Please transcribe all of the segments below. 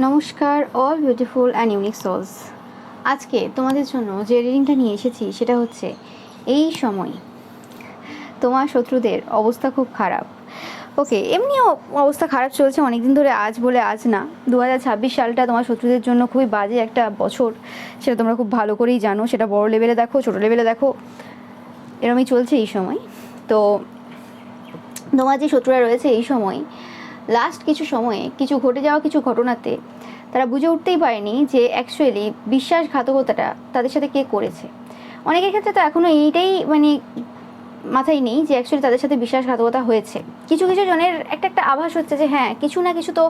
নমস্কার all beautiful and unique souls. আজকে তোমাদের জন্য যে রিডিংটা নিয়ে এসেছি সেটা হচ্ছে এই সময় তোমার শত্রুদের অবস্থা খুব খারাপ। ওকে, এমনিও অবস্থা খারাপ চলছে অনেক দিন ধরে, আজ বলে আজ না। 2026 সালটা তোমার শত্রুদের জন্য খুবই বাজে একটা বছর, সেটা তোমরা খুব ভালো করেই জানো। সেটা বড় লেভেলে দেখো, ছোটো লেভেলে দেখো, এরমই চলছে এই সময়। তো তোমার যে শত্রুরা রয়েছে এই সময়, লাস্ট কিছু সময়ে কিছু ঘটে যাওয়া কিছু ঘটনাতে তারা বুঝে উঠতেই পারেনি যে অ্যাকচুয়ালি বিশ্বাসঘাতকতাটা তাদের সাথে কে করেছে। অনেকের ক্ষেত্রে তো এখনও এইটাই মাথায় নেই যে অ্যাকচুয়ালি তাদের সাথে বিশ্বাসঘাতকতা হয়েছে। কিছু কিছু জনের একটা আভাস হচ্ছে যে হ্যাঁ, কিছু না কিছু তো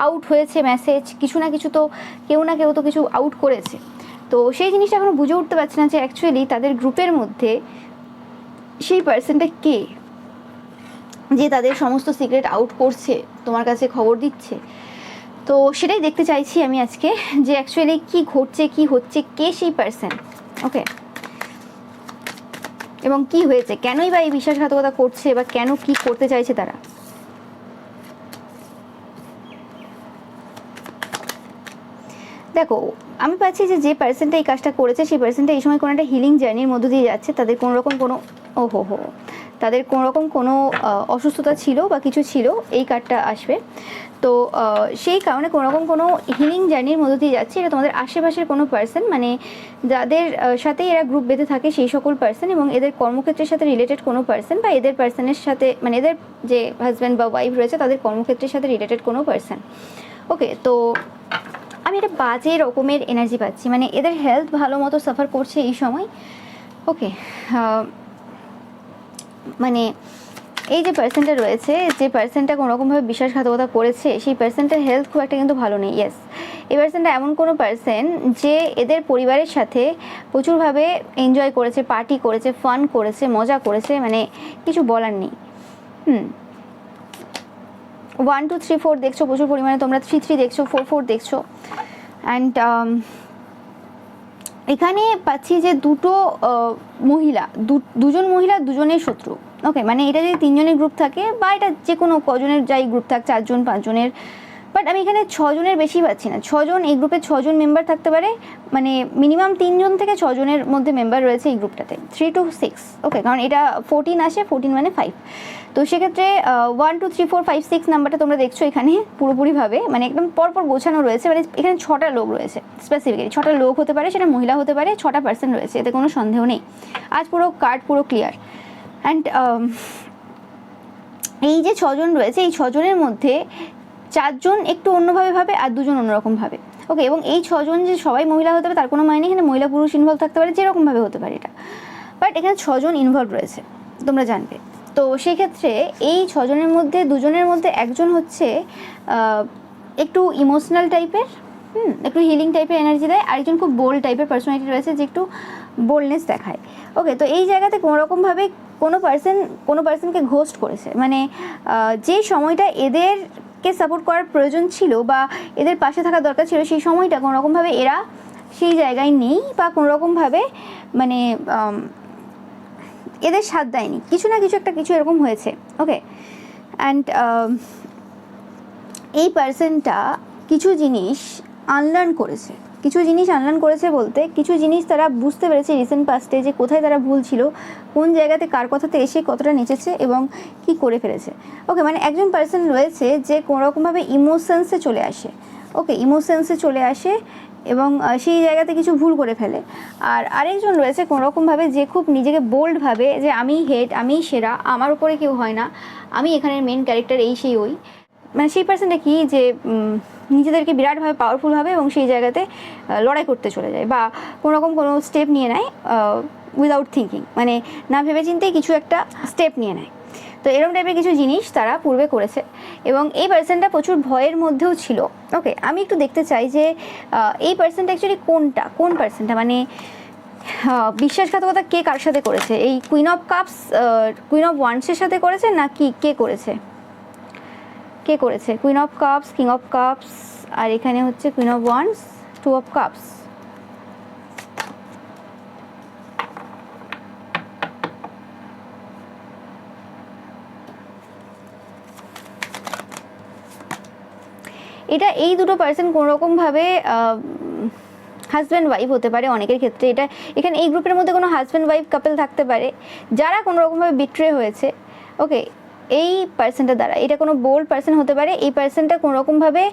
আউট হয়েছে মেসেজ, কিছু না কিছু তো কেউ না কেউ তো কিছু আউট করেছে। তো সেই জিনিসটা এখনও বুঝে উঠতে পারছে না যে অ্যাকচুয়ালি তাদের গ্রুপের মধ্যে সেই পার্সনটা কে, যে তাদের সমস্ত সিক্রেট আউট করছে, তোমার কাছে খবর দিচ্ছে। তো সেটাই দেখতে চাইছি আমি আজকে, যে অ্যাকচুয়ালি কি ঘটছে, কি হচ্ছে, কে সেই পার্সন। ওকে, এবং কি হয়েছে, কেনই বা এই বিশ্বাসঘাতকতা করছে, বা কেন কি করতে চাইছে তারা। দেখো, আমি পাচ্ছি যে পার্সনটা এই কাজটা করেছে সেই পার্সনটা এই সময় কোনো একটা হিলিং জার্নির মধ্য দিয়ে যাচ্ছে। তাদের কোনো রকম কোনো তাদের কোনো রকম কোনো অসুস্থতা ছিল বা কিছু ছিল, এই কার্ডটা আসবে। তো সেই কারণে কোনো রকম কোনো হিলিং জার্নির মধ্য দিয়ে যাচ্ছে। এটা তোমাদের আশেপাশের কোনো পার্সন, মানে যাদের সাথেই এরা গ্রুপ বেঁধে থাকে সেই সকল পার্সন, এবং এদের কর্মক্ষেত্রের সাথে রিলেটেড কোনো পার্সন, বা এদের পার্সনের সাথে মানে এদের যে হাজব্যান্ড বা ওয়াইফ রয়েছে তাদের কর্মক্ষেত্রের সাথে রিলেটেড কোনো পার্সন। ওকে, তো আমি একটা বাজে রকমের এনার্জি পাচ্ছি, মানে এদের হেলথ ভালো মতো সাফার করছে এই সময়। ওকে, মানে এই যে পার্সনটা রয়েছে, যে পার্সনটা কোনোরকমভাবে বিশ্বাসঘাতকতা করেছে, সেই পার্সনটার হেলথ খুব একটা কিন্তু ভালো নেই। ইয়েস, এই পার্সনটা এমন কোনো পার্সন যে এদের পরিবারের সাথে প্রচুরভাবে এনজয় করেছে, পার্টি করেছে, ফান করেছে, মজা করেছে, মানে কিছু বলার নেই। 1 2 3 4 দেখছো প্রচুর পরিমাণে, তোমরা 3 3 দেখছো, 4 4 দেখছো। অ্যান্ড এখানে পাচ্ছি যে দুজন মহিলা দুজনের শত্রু। ওকে, মানে এটা যদি 3 জনের গ্রুপ থাকে, বা এটা যে কোনো কজনের যাই গ্রুপ থাক, 4 জন 5 জনের, বাট আমি এখানে 6 জনের বেশি পাচ্ছি না। 6 জন, এই গ্রুপে 6 জন মেম্বার থাকতে পারে, মানে মিনিমাম 3 জন থেকে 6 জনের মধ্যে মেম্বার রয়েছে এই গ্রুপটাতে, 3 to 6। ওকে, কারণ এটা 14 আসে, 14 মানে 5। তো সেক্ষেত্রে 1 2 3 4 5 6 নাম্বারটা তোমরা দেখছো এখানে পুরোপুরিভাবে, মানে একদম পরপর গোছানো রয়েছে। মানে এখানে 6টা লোক রয়েছে, স্পেসিফিক্যালি 6টা লোক হতে পারে, সেটা মহিলা হতে পারে, 6টা পার্সন রয়েছে, এতে কোনো সন্দেহ নেই। আজ পুরো কার্ড পুরো ক্লিয়ার। অ্যান্ড এই যে 6 জন রয়েছে, এই 6 জনের মধ্যে 4 জন একটু অন্যভাবে ভাবে, আর 2 জন অন্যরকম ভাবে। ওকে, এবং এই 6 জন যে সবাই মহিলা হতে পারে তার কোনো মানে নেই, এখানে মহিলা পুরুষ ইনভলভ থাকতে পারে, যেরকমভাবে হতে পারে এটা। বাট এখানে 6 জন ইনভলভ রয়েছে, তোমরা জানবে। তো সেই ক্ষেত্রে এই 6 জনের মধ্যে 2 জনের মধ্যে একজন হচ্ছে একটু ইমোশনাল টাইপের, একটু হিলিং টাইপের এনার্জি দেয়, আরেকজন খুব বোল্ড টাইপের পার্সোনালিটি রয়েছে, যে একটু বোল্ডনেস দেখায়। ওকে, তো এই জায়গাতে কোনোরকমভাবে কোনো পার্সনকে ঘোস্ট করেছে, মানে যে সময়টা এদেরকে সাপোর্ট করার প্রয়োজন ছিল বা এদের পাশে থাকা দরকার ছিল, সেই সময়টা কোনোরকমভাবে এরা সেই জায়গায় নেই, বা কোনোরকমভাবে মানে এদের সাথ দেয়নি, কিছু না কিছু একটা কিছু এরকম হয়েছে। ওকে, অ্যান্ড এই পার্সনটা কিছু জিনিস আনলার্ন করেছে, বলতে কিছু জিনিস তারা বুঝতে পেরেছে রিসেন্ট পাস্টে, যে কোথায় তারা ভুল ছিল, কোন জায়গাতে কার কথাতে এসে কতটা নেচেছে এবং কি করে ফেলেছে। ওকে, মানে একজন পার্সন রয়েছে যে কোনোরকমভাবে ইমোশনসে চলে আসে। ওকে, ইমোশনসে চলে আসে এবং সেই জায়গাতে কিছু ভুল করে ফেলে। আর আরেকজন রয়েছে কোনোরকমভাবে যে খুব নিজেকে বোল্ড ভাবে, যে আমি হেড, আমি সেরা, আমার উপরে কেউ হয় না, আমি এখানের মেন ক্যারেক্টার, এই সেই ওই। মানে সেই পার্সনটা কি, যে নিজেদেরকে বিরাটভাবে পাওয়ারফুল ভাবে এবং সেই জায়গাতে লড়াই করতে চলে যায়, বা কোনোরকম কোনো স্টেপ নিয়ে নেয় উইদাউট থিঙ্কিং, মানে না ভেবেচিন্তেই কিছু একটা স্টেপ নিয়ে নেয়। তো এরকম টাইপের কিছু জিনিস তারা পূর্বে করেছে, এবং এই পার্সনটা প্রচুর ভয়ের মধ্যেও ছিল। ওকে, আমি একটু দেখতে চাই যে এই পার্সনটা অ্যাকচুয়ালি কোন পার্সনটা, মানে বিশ্বাসঘাতকতা কে কার সাথে করেছে। এই কুইন অফ ওয়ান্ডসের সাথে করেছে, নাকি কে করেছে queen of cups, king of cups, আর এখানে হচ্ছে queen of wands, 2 of cups. এটা এই দুটো পার্সন কোনোরকমভাবে হাজব্যান্ড ওয়াইফ হতে পারে অনেকের ক্ষেত্রে। এটা এখানে এই গ্রুপের মধ্যে কোনো হাজব্যান্ড ওয়াইফ কাপল থাকতে পারে যারা কোনোরকমভাবে বিট্রে হয়েছে। ওকে, এই পার্সনটা দ্বারা, এটা কোনো বোল্ড পার্সন হতে পারে। এই পার্সনটা কোনোরকমভাবে,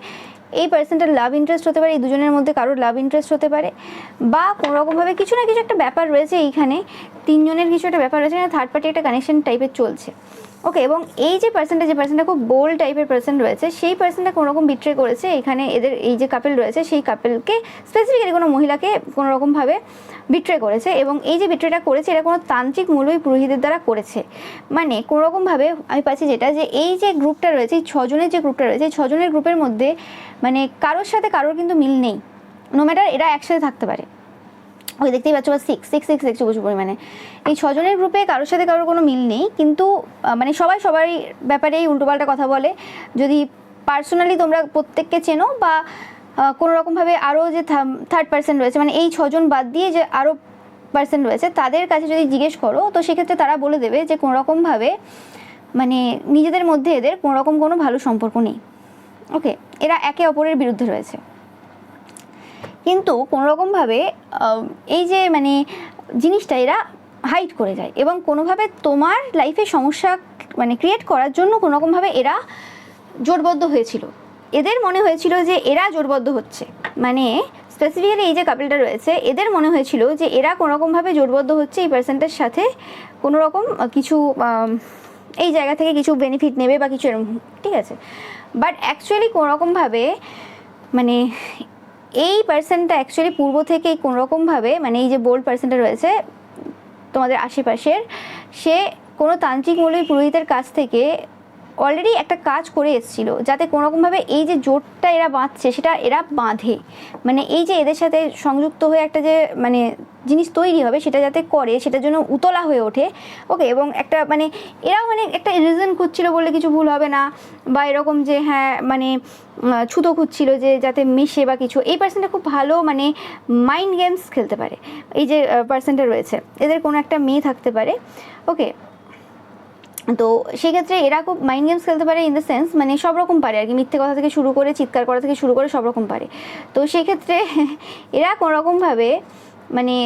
এই পার্সনটার লাভ ইন্টারেস্ট হতে পারে, এই দুজনের মধ্যে কারোর লাভ ইন্টারেস্ট হতে পারে, বা কোনোরকমভাবে কিছু না কিছু একটা ব্যাপার রয়েছে এইখানে, তিনজনের কিছু একটা ব্যাপার রয়েছে, থার্ড পার্টি একটা কানেকশন টাইপের চলছে। ওকে, এবং এই যে পার্সনটা খুব বোল্ড টাইপের পার্সন রয়েছে, সেই পার্সনটা কোনোরকম বিট্রে করেছে এখানে। এদের এই যে কাপল রয়েছে, সেই কাপলকে স্পেসিফিক্যালি কোনো মহিলাকে কোনোরকমভাবে বিট্রে করেছে, এবং এই যে বিট্রেটা করেছে এটা কোনো তান্ত্রিক মূলই পুরোহিতের দ্বারা করেছে। মানে কোনোরকমভাবে আমি পাচ্ছি যেটা, যে এই যে গ্রুপটা রয়েছে, এই ছজনের যে গ্রুপটা রয়েছে, এই ছজনের গ্রুপের মধ্যে মানে কারোর সাথে কারোর কিন্তু মিল নেই, নো ম্যাটার এরা একসাথে থাকতে পারে। ওই দেখতেই পাচ্ছ বা সিক্স দেখছো প্রচুর পরিমাণে। এই ছজনের গ্রুপে কারোর সাথে কারোর কোনো মিল নেই, কিন্তু মানে সবাই সবারই ব্যাপারেই উল্টোপাল্টা কথা বলে। যদি পার্সোনালি তোমরা প্রত্যেককে চেনো, বা কোনো রকমভাবে আরও যে থার্ড পার্সন রয়েছে, মানে এই ছজন বাদ দিয়ে যে আরও পার্সন রয়েছে, তাদের কাছে যদি জিজ্ঞেস করো, তো সেক্ষেত্রে তারা বলে দেবে যে কোনোরকমভাবে মানে নিজেদের মধ্যে এদের কোনোরকম কোনো ভালো সম্পর্ক নেই। ওকে, এরা একে অপরের বিরুদ্ধে রয়েছে, কিন্তু কোনোরকমভাবে এই যে মানে জিনিসটা এরা হাইড করে যায়, এবং কোনোভাবে তোমার লাইফে সমস্যা মানে ক্রিয়েট করার জন্য কোনোরকমভাবে এরা জোটবদ্ধ হয়েছিল। এদের মনে হয়েছিল যে এরা জোটবদ্ধ হচ্ছে, মানে স্পেসিফিক্যালি এই যে কাপলটা রয়েছে, এদের মনে হয়েছিল যে এরা কোনোরকমভাবে জোটবদ্ধ হচ্ছে এই পার্সনটার সাথে, কোনোরকম কিছু এই জায়গা থেকে কিছু বেনিফিট নেবে বা কিছু এরকম, ঠিক আছে। বাট অ্যাকচুয়ালি কোনোরকমভাবে মানে এই পার্সনটা অ্যাকচুয়ালি পূর্ব থেকেই কোনোরকমভাবে, মানে এই যে বোল্ড পার্সনটা রয়েছে তোমাদের আশেপাশের, সে কোনো তান্ত্রিক মৌলবী পুরোহিতের কাছ থেকে অলরেডি একটা কাজ করে এসেছিলো, যাতে কোনোরকমভাবে এই যে জোটটা এরা বাঁধছে সেটা এরা বাঁধে, মানে এই যে এদের সাথে সংযুক্ত হয়ে একটা যে মানে জিনিস তৈরি হবে সেটা যাতে করে, সেটার জন্য উতলা হয়ে ওঠে। ওকে, এবং একটা মানে এরাও মানে একটা রিজন খুঁজছিল বললে কিছু ভুল হবে না, বা এরকম যে হ্যাঁ মানে ছুতো খুঁজছিল যে যাতে মিশে বা কিছু। এই পার্সনটা খুব ভালো মানে মাইন্ড গেমস খেলতে পারে, এই যে পার্সনটা রয়েছে এদের কোনো একটা মেয়ে থাকতে পারে। ওকে, তো সেক্ষেত্রে এরা খুব মাইন্ড গেমস খেলতে পারে, ইন দ্য সেন্স মানে সব রকম পারে আর কি, মিথ্যে কথা থেকে শুরু করে চিৎকার করা থেকে শুরু করে সব রকম পারে। তো সেক্ষেত্রে এরা কোনোরকমভাবে মানে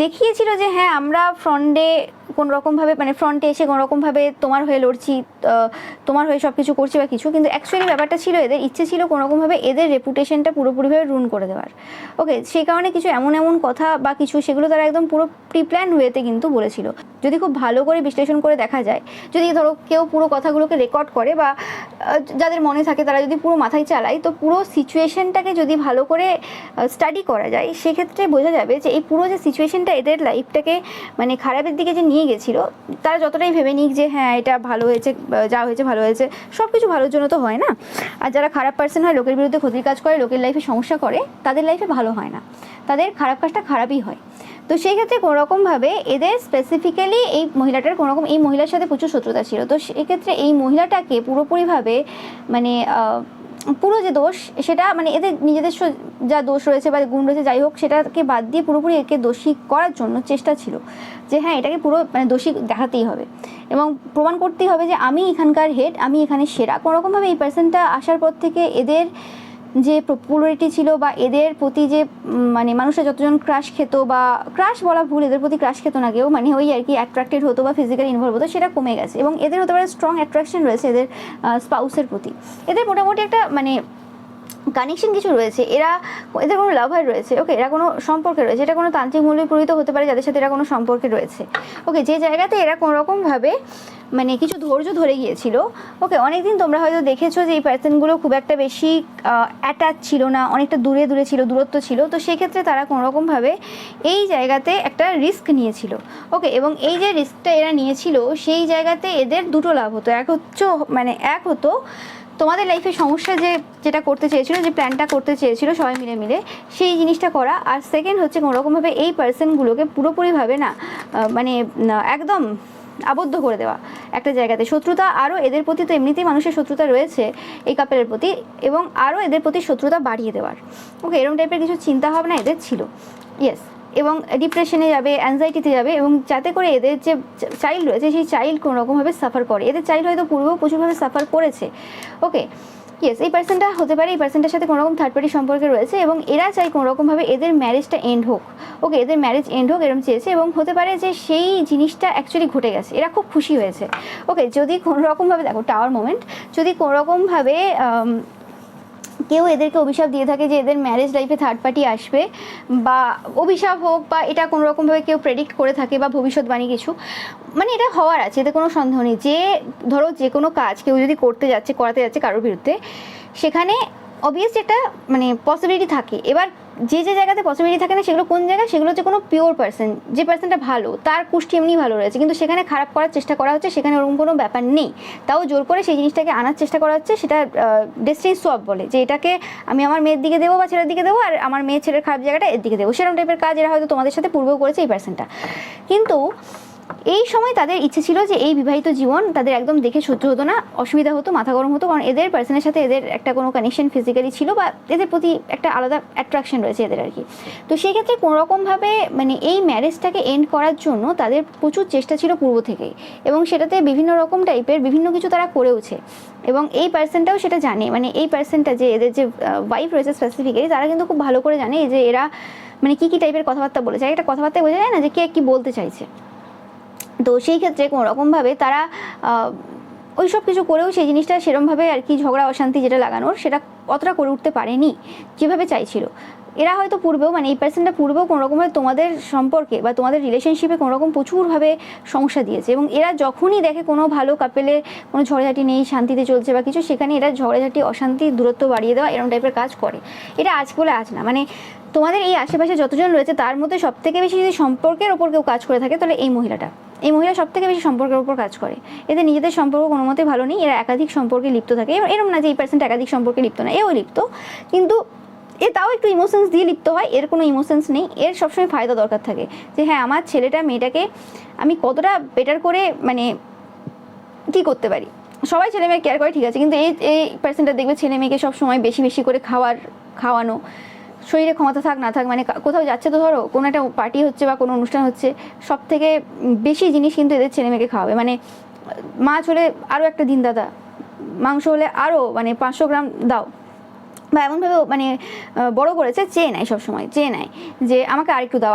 দেখিয়েছিল যে হ্যাঁ আমরা ফ্রন্টে কোনোরকমভাবে মানে ফ্রন্টে এসে কোনোরকমভাবে তোমার হয়ে লড়ছি, তোমার হয়ে সব কিছু করছি বা কিছু, কিন্তু অ্যাকচুয়ালি ব্যাপারটা ছিল এদের ইচ্ছে ছিল কোনোরকমভাবে এদের রেপুটেশনটা পুরোপুরিভাবে রুন করে দেওয়ার। ওকে, সেই কারণে কিছু এমন এমন কথা বা কিছু সেগুলো তারা একদম পুরো প্রিপ্ল্যান ওয়েতে কিন্তু বলেছিল। যদি খুব ভালো করে বিশ্লেষণ করে দেখা যায়, যদি ধরো কেউ পুরো কথাগুলোকে রেকর্ড করে বা যাদের মনে থাকে তারা যদি পুরো মাথায় চালায়, তো পুরো সিচুয়েশনটাকে যদি ভালো করে স্টাডি করা যায়, সেক্ষেত্রে বোঝা যাবে যে এই পুরো যে সিচুয়েশনটা এদের লাইফটাকে মানে খারাপের দিকে যে নিয়ে গেছিলো, তারা যতটাই ভেবে নিক যে হ্যাঁ এটা ভালো হয়েছে, যা হয়েছে ভালো হয়েছে, সব কিছু ভালোর জন্য তো হয় না। আর যারা খারাপ পার্সন হয়, লোকের বিরুদ্ধে ক্ষতির কাজ করে, লোকের লাইফে সমস্যা করে, তাদের লাইফে ভালো হয় না, তাদের খারাপ কাজটা খারাপই হয়। তো সেই ক্ষেত্রে কোনোরকমভাবে এদের স্পেসিফিক্যালি এই মহিলাটার কোনোরকম এই মহিলার সাথে প্রচুর শত্রুতা ছিল। তো সেক্ষেত্রে এই মহিলাটাকে পুরোপুরিভাবে মানে পুরো যে দোষ সেটা মানে এদের নিজেদের যা দোষ রয়েছে বা গুণ রয়েছে যাই হোক, সেটাকে বাদ দিয়ে পুরোপুরি একে দোষী করার জন্য চেষ্টা ছিল যে হ্যাঁ এটাকে পুরো মানে দোষী দেখাতেই হবে এবং প্রমাণ করতেই হবে যে আমি এখানকার হেড, আমি এখানে সেরা। কোনোরকমভাবে এই পার্সনটা আসার পর থেকে এদের যে পপুলারিটি ছিল বা এদের প্রতি যে মানে মানুষরা যতজন ক্রাশ খেত, বা ক্রাশ বলা ভুল, এদের প্রতি ক্রাশ খেত না কেউ, মানে ওই আর কি অ্যাট্রাক্টেড হতো বা ফিজিক্যালি ইনভলভ হতো, সেটা কমে গেছে। এবং এদের হতে পারে স্ট্রং অ্যাট্রাকশন রয়েছে এদের স্পাউসের প্রতি, এদের মোটামুটি একটা মানে কানেকশন কিছু রয়েছে, এদের কোনো লাভার রয়েছে। ওকে, এরা কোনো সম্পর্কে রয়েছে, এটা কোনো তান্ত্রিক মূল্যে পরিহিত হতে পারে যাদের সাথে এরা কোনো সম্পর্কে রয়েছে। ওকে, যে জায়গাতে এরা কোনোরকমভাবে মানে কিছু ধৈর্য ধরে গিয়েছিল। ওকে, অনেকদিন তোমরা হয়তো দেখেছো যে এই পার্সনগুলো খুব একটা বেশি অ্যাটাচ ছিল না, অনেকটা দূরে দূরে ছিল, দূরত্ব ছিল। তো সেক্ষেত্রে তারা কোনোরকমভাবে এই জায়গাতে একটা রিস্ক নিয়েছিল। ওকে, এবং এই যে রিস্কটা এরা নিয়েছিল সেই জায়গাতে এদের দুটো লাভ হতো। এক হতো তোমাদের লাইফে সমস্যা যেটা করতে চেয়েছিল, যে প্ল্যানটা করতে চেয়েছিল সবাই মিলে মিলে সেই জিনিসটা করা। আর সেকেন্ড হচ্ছে কোনোরকমভাবে এই পার্সনগুলোকে পুরোপুরিভাবে মানে একদম আবদ্ধ করে দেওয়া একটা জায়গাতে। শত্রুতা আরও এদের প্রতি, তো এমনিতেই মানুষের শত্রুতা রয়েছে এই কাপেলের প্রতি, এবং আরও এদের প্রতি শত্রুতা বাড়িয়ে দেওয়ার। ওকে, এরকম টাইপের কিছু চিন্তাভাবনা এদের ছিল। ইয়েস, এবং ডিপ্রেশনে যাবে, অ্যাংজাইটিতে যাবে, এবং যাতে করে এদের যে চাইল্ড রয়েছে সেই চাইল্ড কোনোরকমভাবে সাফার করে। এদের চাইল্ড হয়তো পূর্বেও প্রচুরভাবে সাফার করেছে। ওকে, ইয়েস, এই পার্সনটা হতে পারে এই পার্সনটার সাথে কোনো রকম থার্ড পার্টি সম্পর্কে রয়েছে এবং এরা চাই কোনো রকমভাবে এদের ম্যারেজটা এন্ড হোক। ওকে, এদের ম্যারেজ এন্ড হোক এরকম চেয়েছে এবং হতে পারে যে সেই জিনিসটা অ্যাকচুয়ালি ঘটে গেছে, এরা খুব খুশি হয়েছে। ওকে, যদি কোনো রকমভাবে দেখো টাওয়ার মোমেন্ট, যদি কোনো রকমভাবে কেউ এদেরকে অভিশাপ দিয়ে থাকে যে এদের ম্যারেজ লাইফে থার্ড পার্টি আসবে, বা অভিশাপ হোক বা এটা কোনো রকমভাবে কেউ প্রেডিক্ট করে থাকে বা ভবিষ্যৎবাণী কিছু, মানে এটা হওয়ার আছে, এতে কোনো সন্দেহ নেই। যে ধরো যে কোনো কাজ কেউ যদি করাতে যাচ্ছে কারোর বিরুদ্ধে, সেখানে অবভিয়াসলি একটা মানে পসিবিলিটি থাকে। এবার যে জায়গাতে পসিবিলিটি থাকে না সেগুলো কোন জায়গা, সেগুলো হচ্ছে কোনো পিওর পার্সন, যে পার্সনটা ভালো, তার কুষ্টি এমনি ভালো রয়েছে, কিন্তু সেখানে খারাপ করার চেষ্টা করা হচ্ছে, সেখানে ওরকম কোনো ব্যাপার নেই, তাও জোর করে সেই জিনিসটাকে আনার চেষ্টা করা হচ্ছে। সেটা ডেস্টিনি সোয়াপ বলে, যে এটাকে আমি আমার মেয়ের দিকে দেবো বা ছেলের দিকে দেবো, আর আমার মেয়ে ছেলের খারাপ জায়গাটা এর দিকে দেবো, সেরকম টাইপের কাজ এরা হয়তো তোমাদের সাথে পূর্বেও করেছে এই পার্সনটা। কিন্তু এই সময় তাদের ইচ্ছে ছিল যে এই বিবাহিত জীবন তাদের একদম দেখে সহ্য হতো না, অসুবিধা হতো, মাথা গরম হতো, কারণ এদের পার্সনের সাথে এদের একটা কোনো কানেকশন ফিজিক্যালি ছিল বা এদের প্রতি একটা আলাদা অ্যাট্রাকশন রয়েছে এদের আর কি। তো সেই ক্ষেত্রে কোনোরকমভাবে মানে এই ম্যারেজটাকে এন্ড করার জন্য তাদের প্রচুর চেষ্টা ছিল পূর্ব থেকেই, এবং সেটাতে বিভিন্ন রকম টাইপের বিভিন্ন কিছু তারা করেওছে, এবং এই পার্সনটাও সেটা জানে। মানে এই পার্সনটা যে এদের যে ওয়াইফ রয়েছে স্পেসিফিক্যালি, তারা কিন্তু খুব ভালো করে জানে যে এরা মানে কী টাইপের কথাবার্তা বলেছে, একটা কথাবার্তায় বোঝা যায় না যে কে কী বলতে চাইছে। তো সেই ক্ষেত্রে কোনো রকমভাবে তারা ওই সব কিছু করেও সেই জিনিসটা সেরমভাবে আর কি ঝগড়া অশান্তি যেটা লাগানোর, সেটা অতটা করে উঠতে পারেনি যেভাবে চাইছিল। এরা হয়তো পূর্বেও মানে এই পার্সনটা পূর্বেও কোনো রকমভাবে তোমাদের সম্পর্কে বা তোমাদের রিলেশনশিপে কোনো রকম প্রচুরভাবে সমস্যা দিয়েছে, এবং এরা যখনই দেখে কোনো ভালো কাপেলে কোনো ঝগড়াঝাটি নেই, শান্তিতে চলছে বা কিছু, সেখানে এরা ঝগড়াঝাটি অশান্তি দূরত্ব বাড়িয়ে দেওয়া এরকম টাইপের কাজ করে। এটা আজ বলে আজ না, মানে তোমাদের এই আশেপাশে যতজন রয়েছে তার মধ্যে সবথেকে বেশি যদি সম্পর্কের ওপর কেউ কাজ করে থাকে তাহলে এই মহিলা সব থেকে বেশি সম্পর্কের উপর কাজ করে। এদের নিজেদের সম্পর্ক কোনো মতে ভালো নেই, এরা একাধিক সম্পর্কে লিপ্ত থাকে। এরকম না যে এই পার্সেন্ট একাধিক সম্পর্কে লিপ্ত না, এও লিপ্ত, কিন্তু এ তাও একটু ইমোশনস দিয়ে লিপ্ত হয়, এর কোনো ইমোশনস নেই। এর সবসময় ফায়দা দরকার থাকে যে হ্যাঁ আমার ছেলেটা মেয়েটাকে আমি কতটা বেটার করে মানে কী করতে পারি। সবাই ছেলে মেয়ে কেয়ার করে ঠিক আছে, কিন্তু এই পার্সেন্টটা দেখবে ছেলে মেয়েকে সবসময় বেশি বেশি করে খাওয়ানো, শরীরে ক্ষমতা থাক না থাক, মানে কোথাও যাচ্ছে তো ধরো কোনো একটা পার্টি হচ্ছে বা কোনো অনুষ্ঠান হচ্ছে, সব থেকে বেশি জিনিস কিন্তু এদের ছেলে মেয়েকে খাওয়াবে। মানে মাছ হলে আরও একটা দিন দাদা, মাংস হলে আরও মানে 500 গ্রাম দাও, বা এমনভাবে মানে বড় করেছে, চেয়ে নেয়, সবসময় চেয়ে নেয় যে আমাকে আরেকটু দাও,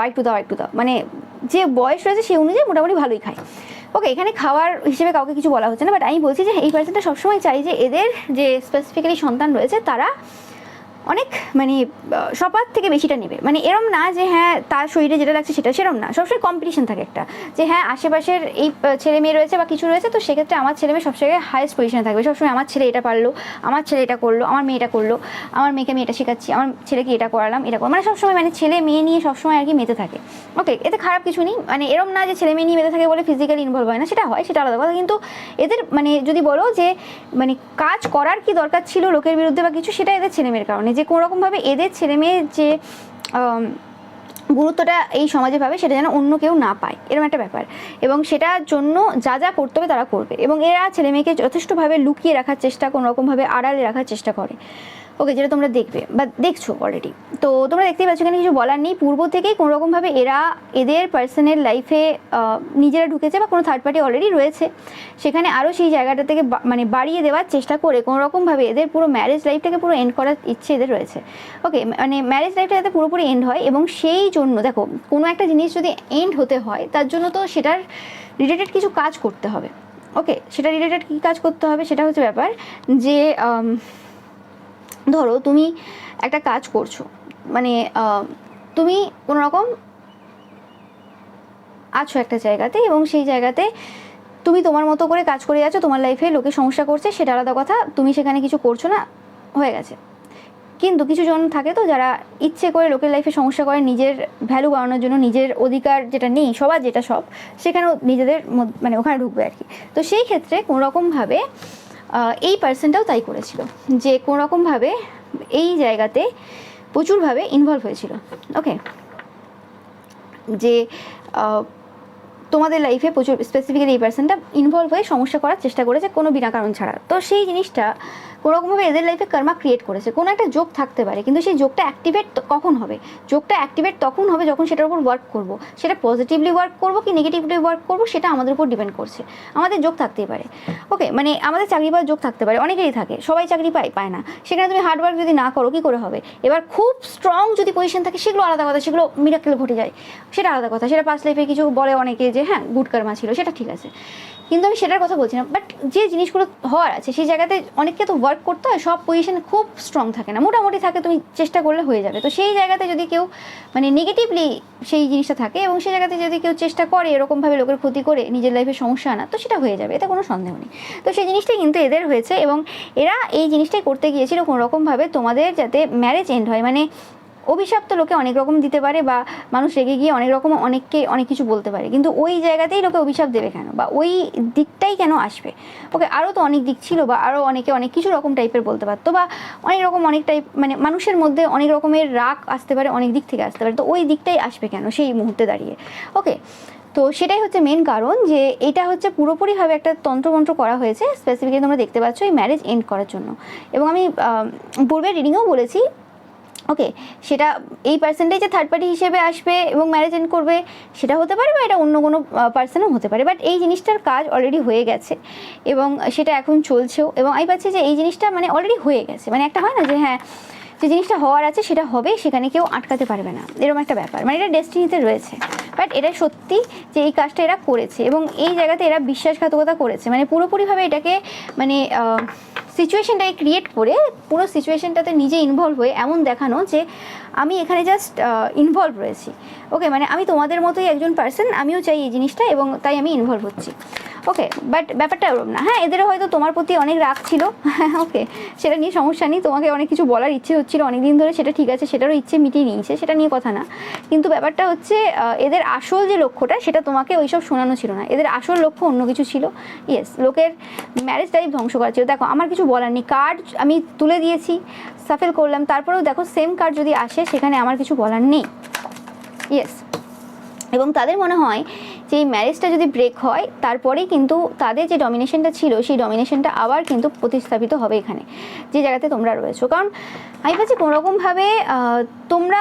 মানে যে বয়স রয়েছে সেই অনুযায়ী মোটামুটি ভালোই খায়। ওকে, এখানে খাওয়ার হিসেবে কাউকে কিছু বলা হচ্ছে না, বাট আমি বলছি যে এই পার্সনটা সবসময় চাই যে এদের যে স্পেসিফিক্যালি সন্তান রয়েছে তারা অনেক মানে সবার থেকে বেশিটা নেবে। মানে এরম না যে হ্যাঁ তার শরীরে যেটা লাগছে সেরম না, সবসময় কম্পিটিশন থাকে একটা, যে হ্যাঁ আশেপাশের এই ছেলে মেয়ে রয়েছে বা কিছু রয়েছে, তো সেক্ষেত্রে আমার ছেলে মেয়ে সবসময় হাইয়েস্ট পজিশনে থাকবে। সবসময় আমার ছেলে এটা পারলো, আমার ছেলে এটা করলো, আমার মেয়ে এটা করলো, আমার মেয়েকে আমি এটা শেখাচ্ছি, আমার ছেলেকে এটা করালাম, এটা মানে সবসময় মানে ছেলে মেয়ে নিয়ে সবসময় আর কি মেতে থাকে। ওকে, এতে খারাপ কিছু নেই, মানে এরম না যে ছেলে মেয়ে নিয়ে মেতে থাকে বলে ফিজিক্যালি ইনভলভ হয় না, সেটা হয়, সেটা আলাদা কথা। কিন্তু এদের মানে যদি বলো যে মানে কাজ করার কি দরকার ছিল লোকের বিরুদ্ধে বা কিছু, সেটা এদের ছেলে মেয়ের কারণে, যে কোনো রকমভাবে এদের ছেলে মেয়ের যে গুরুত্বটা এই সমাজে পাবে সেটা যেন অন্য কেউ না পায়, এরকম একটা ব্যাপার। এবং সেটার জন্য যা করতে হবে তারা করবে, এবং এরা ছেলে মেয়েকে যথেষ্টভাবে লুকিয়ে রাখার চেষ্টা, কোনো রকমভাবে আড়ালে রাখার চেষ্টা করে। ওকে, যেটা তোমরা দেখবে বা দেখছো অলরেডি, তো তোমরা দেখতেই পাচ্ছ, এখানে কিছু বলার নেই। পূর্ব থেকেই কোনো রকমভাবে এরা এদের পার্সোনাল লাইফে নিজেরা ঢুকেছে বা কোনো থার্ড পার্টি অলরেডি রয়েছে, সেখানে আরও সেই জায়গাটা থেকে মানে বাড়িয়ে দেওয়ার চেষ্টা করে কোনো রকমভাবে এদের পুরো ম্যারেজ লাইফটাকে পুরো এন্ড করার ইচ্ছে এদের রয়েছে। ওকে, মানে ম্যারেজ লাইফটা যাতে পুরোপুরি এন্ড হয়, এবং সেই জন্য দেখো কোনো একটা জিনিস যদি এন্ড হতে হয় তার জন্য তো সেটার রিলেটেড কিছু কাজ করতে হবে। ওকে, সেটা রিলেটেড কী কাজ করতে হবে সেটা হচ্ছে ব্যাপার, যে ধরো তুমি একটা কাজ করছো, মানে তুমি কোনো রকম আছো একটা জায়গাতে, এবং সেই জায়গাতে তুমি তোমার মতো করে কাজ করে যাচ্ছ, তোমার লাইফে লোকে সমস্যা করছে সেটা আলাদা কথা, তুমি সেখানে কিছু করছো না, হয়ে গেছে। কিন্তু কিছু জন থাকে তো যারা ইচ্ছে করে লোকের লাইফে সমস্যা করে নিজের ভ্যালু বাড়ানোর জন্য, নিজের অধিকার যেটা নেই সবার যেটা সব, সেখানেও নিজেদের মানে ওখানে ঢুকবে আর কি। তো সেই ক্ষেত্রে কোনো রকমভাবে এই পার্সনটাও তাই করেছিল, যে কোনো রকমভাবে এই জায়গাতে প্রচুরভাবে ইনভলভ হয়েছিল। ওকে, যে তোমাদের লাইফে প্রচুর স্পেসিফিক্যালি এই পার্সনটা ইনভলভ হয়ে সমস্যা করার চেষ্টা করেছে কোনো বিনা কারণ ছাড়া। তো সেই জিনিসটা কোনোরকমভাবে এদের লাইফে কর্মা ক্রিয়েট করেছে, কোনো একটা যোগ থাকতে পারে, কিন্তু সেই যোগটা অ্যাক্টিভেট কখন হবে? যোগটা অ্যাক্টিভেট তখন হবে যখন সেটার উপর ওয়ার্ক করবো। সেটা পজিটিভলি ওয়ার্ক করবো কি নেগেটিভলি ওয়ার্ক করবো সেটা আমাদের উপর ডিপেন্ড করছে। আমাদের যোগ থাকতেই পারে, ওকে, মানে আমাদের চাকরি পাওয়ার যোগ থাকতে পারে, অনেকেরই থাকে, সবাই চাকরি পায় না। সেখানে তুমি হার্ডওয়ার্ক যদি না করো কী করে হবে? এবার খুব স্ট্রং যদি পজিশন থাকে সেগুলো আলাদা কথা, সেগুলো মিরাকেল ঘটে যায়, সেটা আলাদা কথা। সেটা পাস্ট লাইফে কিছু বলে অনেকে যে হ্যাঁ গুড কর্মা ছিল, সেটা ঠিক আছে, কিন্তু আমি সেটার কথা বলছি না। বাট যে জিনিসগুলো হওয়ার আছে সেই জায়গাতে অনেককে তো ওয়ার্ক করতে হয়, সব পজিশনে খুব স্ট্রং থাকে না, মোটামুটি থাকে, তুমি চেষ্টা করলে হয়ে যাবে। তো সেই জায়গাতে যদি কেউ মানে নেগেটিভলি সেই জিনিসটা থাকে এবং সেই জায়গাতে যদি কেউ চেষ্টা করে এরকমভাবে লোকের ক্ষতি করে নিজের লাইফে সমস্যা আনা, তো সেটা হয়ে যাবে, এতে কোনো সন্দেহ নেই। তো সেই জিনিসটাই কিন্তু এদের হয়েছে এবং এরা এই জিনিসটাই করতে গিয়েছিল কোনোরকমভাবে তোমাদের যাতে ম্যারেজ এন্ড হয়। মানে অভিশাপ তো লোকে অনেক রকম দিতে পারে বা মানুষ রেগে গিয়ে অনেক রকম অনেককে অনেক কিছু বলতে পারে, কিন্তু ওই জায়গাতেই লোকে অভিশাপ দেবে কেন বা ওই দিকটাই কেন আসবে? ওকে, আরও তো অনেক দিক ছিল বা আরও অনেকে অনেক কিছু রকম টাইপের বলতে পারতো বা অনেক রকম অনেক টাইপ, মানে মানুষের মধ্যে অনেক রকমের রাগ আসতে পারে, অনেক দিক থেকে আসতে পারে, তো ওই দিকটাই আসবে কেন সেই মুহূর্তে দাঁড়িয়ে? ওকে, তো সেটাই হচ্ছে মেন কারণ যে এটা হচ্ছে পুরোপুরিভাবে একটা তন্ত্রমন্ত্র করা হয়েছে স্পেসিফিক্যালি তোমরা দেখতে পাচ্ছ এই ম্যারেজ এন্ড করার জন্য। এবং আমি পূর্বের রিডিংয়েও বলেছি, ওকে, সেটা এই পার্সেন্টেজে থার্ড পার্টি হিসেবে আসবে এবং ম্যারেজ এন্ড করবে, সেটা হতে পারে বা এটা অন্য কোনো পার্সনও হতে পারে। বাট এই জিনিসটার কাজ অলরেডি হয়ে গেছে এবং সেটা এখন চলছেও, এবং আমি পাচ্ছি যে এই জিনিসটা মানে অলরেডি হয়ে গেছে। মানে একটা হয় না যে হ্যাঁ যে জিনিসটা হওয়ার আছে সেটা হবে, সেখানে কেউ আটকাতে পারবে না, এরকম একটা ব্যাপার, মানে এটা ডেস্টিনিতে রয়েছে। বাট এটা সত্যি যে এই কাজটা এরা করেছে এবং এই জায়গাতে এরা বিশ্বাসঘাতকতা করেছে, মানে পুরোপুরিভাবে এটাকে মানে সিচুয়েশনটাকে ক্রিয়েট করে পুরো সিচুয়েশনটাতে নিজে ইনভলভ হয়ে এমন দেখানো যে আমি এখানে জাস্ট ইনভলভ রয়েছি। ওকে, মানে আমি তোমাদের মতোই একজন পার্সন, আমিও চাই এই জিনিসটা এবং তাই আমি ইনভলভ হচ্ছি। ওকে, বাট ব্যাপারটা ওরকম না। হ্যাঁ, এদেরও হয়তো তোমার প্রতি অনেক রাগ ছিল, ওকে, সেটা নিয়ে সমস্যা নেই, তোমাকে অনেক কিছু বলার ইচ্ছে হচ্ছিল অনেক দিন ধরে, সেটা ঠিক আছে, সেটারও ইচ্ছে মিটিয়ে নিয়েছে, সেটা নিয়ে কথা না। কিন্তু ব্যাপারটা হচ্ছে এদের আসল যে লক্ষ্যটা সেটা তোমাকে ওইসব শোনানো ছিল না, এদের আসল লক্ষ্য অন্য কিছু ছিল। ইয়েস, লোকের ম্যারেজ টাইপ ধ্বংস করা ছিল। দেখো আমার কিছু বলার নেই, কার্ড আমি তুলে দিয়েছি, সাফেল করলাম, তারপরেও দেখো সেম কার্ড যদি আসে সেখানে আমার কিছু বলার নেই। ইয়েস, এবং তাদের মনে হয় যে এই ম্যারেজটা যদি ব্রেক হয় তারপরেই কিন্তু তাদের যে ডমিনেশনটা ছিল সেই ডমিনেশনটা আবার কিন্তু প্রতিস্থাপিত হবে এখানে যে জায়গাতে তোমরা রয়েছো। কারণ আমি ভাবছি কোনোরকমভাবে তোমরা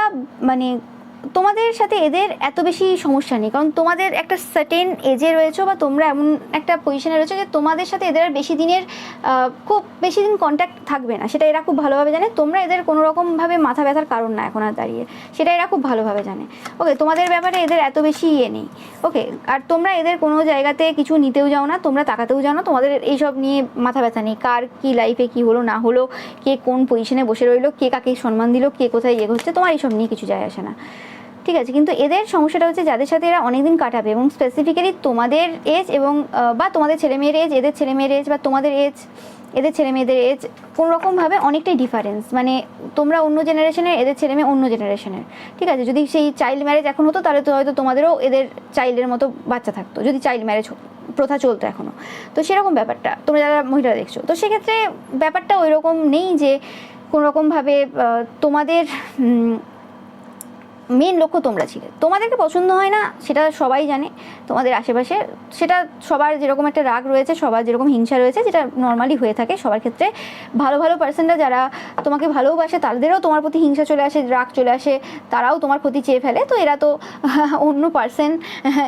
মানে তোমাদের সাথে এদের এত বেশি সমস্যা নেই, কারণ তোমাদের একটা সার্টেন এজে রয়েছো বা তোমরা এমন একটা পজিশনে রয়েছো যে তোমাদের সাথে এদের আর বেশি দিনের খুব বেশি দিন কন্ট্যাক্ট থাকবে না, সেটা এরা খুব ভালোভাবে জানে। তোমরা এদের কোনোরকমভাবে মাথা ব্যথার কারণ না এখন আর দাঁড়িয়ে, সেটা এরা খুব ভালোভাবে জানে। ওকে, তোমাদের ব্যাপারে এদের এত বেশি ইয়ে নেই। ওকে, আর তোমরা এদের কোনো জায়গাতে কিছু নিতেও যাও না, তোমরা তাকাতেও যাও না, তোমাদের এইসব নিয়ে মাথা ব্যথা নেই, কার কী লাইফে কী হলো না হলো, কে কোন পজিশনে বসে রইলো, কে কাকে সম্মান দিল, কে কোথায় ইয়ে হচ্ছে, তোমার এইসব নিয়ে কিছু যায় আসে না, ঠিক আছে। কিন্তু এদের সমস্যাটা হচ্ছে যাদের সাথে এরা অনেকদিন কাটাবে এবং স্পেসিফিক্যালি তোমাদের এজ এবং বা তোমাদের ছেলেমেয়ের এজ, এদের ছেলেমেয়ের এজ বা তোমাদের এজ এদের ছেলেমেয়েদের এজ কোনোরকমভাবে অনেকটাই ডিফারেন্স। মানে তোমরা অন্য জেনারেশনের, এদের ছেলেমেয়ে অন্য জেনারেশনের, ঠিক আছে। যদি সেই চাইল্ড ম্যারেজ এখন হতো তাহলে তো হয়তো তোমাদেরও এদের চাইল্ডের মতো বাচ্চা থাকতো, যদি চাইল্ড ম্যারেজ প্রথা চলতো এখনও। তো সেরকম ব্যাপারটা তোমরা যারা মহিলারা দেখছো, তো সেক্ষেত্রে ব্যাপারটা ওই রকম নেই যে কোনোরকমভাবে তোমাদের মেন লক্ষ্য তোমরা ছিলে, তোমাদেরকে পছন্দ হয় না সেটা সবাই জানে তোমাদের আশেপাশে, সেটা সবার যেরকম একটা রাগ রয়েছে, সবার যেরকম হিংসা রয়েছে, যেটা নর্মালি হয়ে থাকে সবার ক্ষেত্রে। ভালো ভালো পার্সনরা যারা তোমাকে ভালোবাসে তাদেরও তোমার প্রতি হিংসা চলে আসে, রাগ চলে আসে, তারাও তোমার প্রতি চেয়ে ফেলে। তো এরা তো অন্য পার্সন,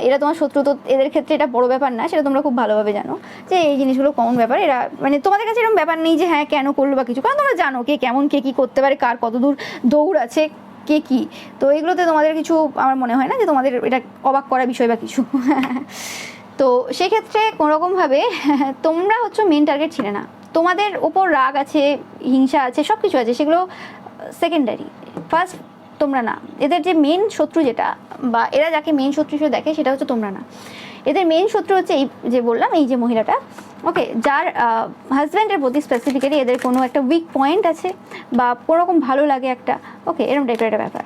এরা তোমার শত্রু, তো এদের ক্ষেত্রে এটা বড় ব্যাপার না, সেটা তোমরা খুব ভালোভাবে জানো যে এই জিনিসগুলো কমন ব্যাপার। এরা মানে তোমাদের কাছে এরকম ব্যাপার নেই যে হ্যাঁ কেন করলো বা কিছু, কারণ তোমরা জানো কে কেমন, কে কী করতে পারে, কার কতদূর দৌড় আছে, কে কী। তো এইগুলোতে তোমাদের কিছু আমার মনে হয় না যে তোমাদের এটা অবাক করার বিষয় বা কিছু। তো সেক্ষেত্রে কোনোরকমভাবে তোমরা হচ্ছে মেন টার্গেট ছিলে না, তোমাদের ওপর রাগ আছে, হিংসা আছে, সব কিছু আছে, সেগুলো সেকেন্ডারি, ফার্স্ট তোমরা না। এদের যে মেন শত্রু যেটা বা এরা যাকে মেন শত্রু হিসেবে দেখে সেটা হচ্ছে তোমরা না। এদের মেন শত্রু হচ্ছে এই যে বললাম, এই যে মহিলাটা, ওকে, যার হাজব্যান্ডের প্রতি স্পেসিফিক্যালি এদের কোনো একটা উইক পয়েন্ট আছে বা কোনোরকম ভালো লাগে একটা, ওকে, এরকম টাইপের একটা ব্যাপার।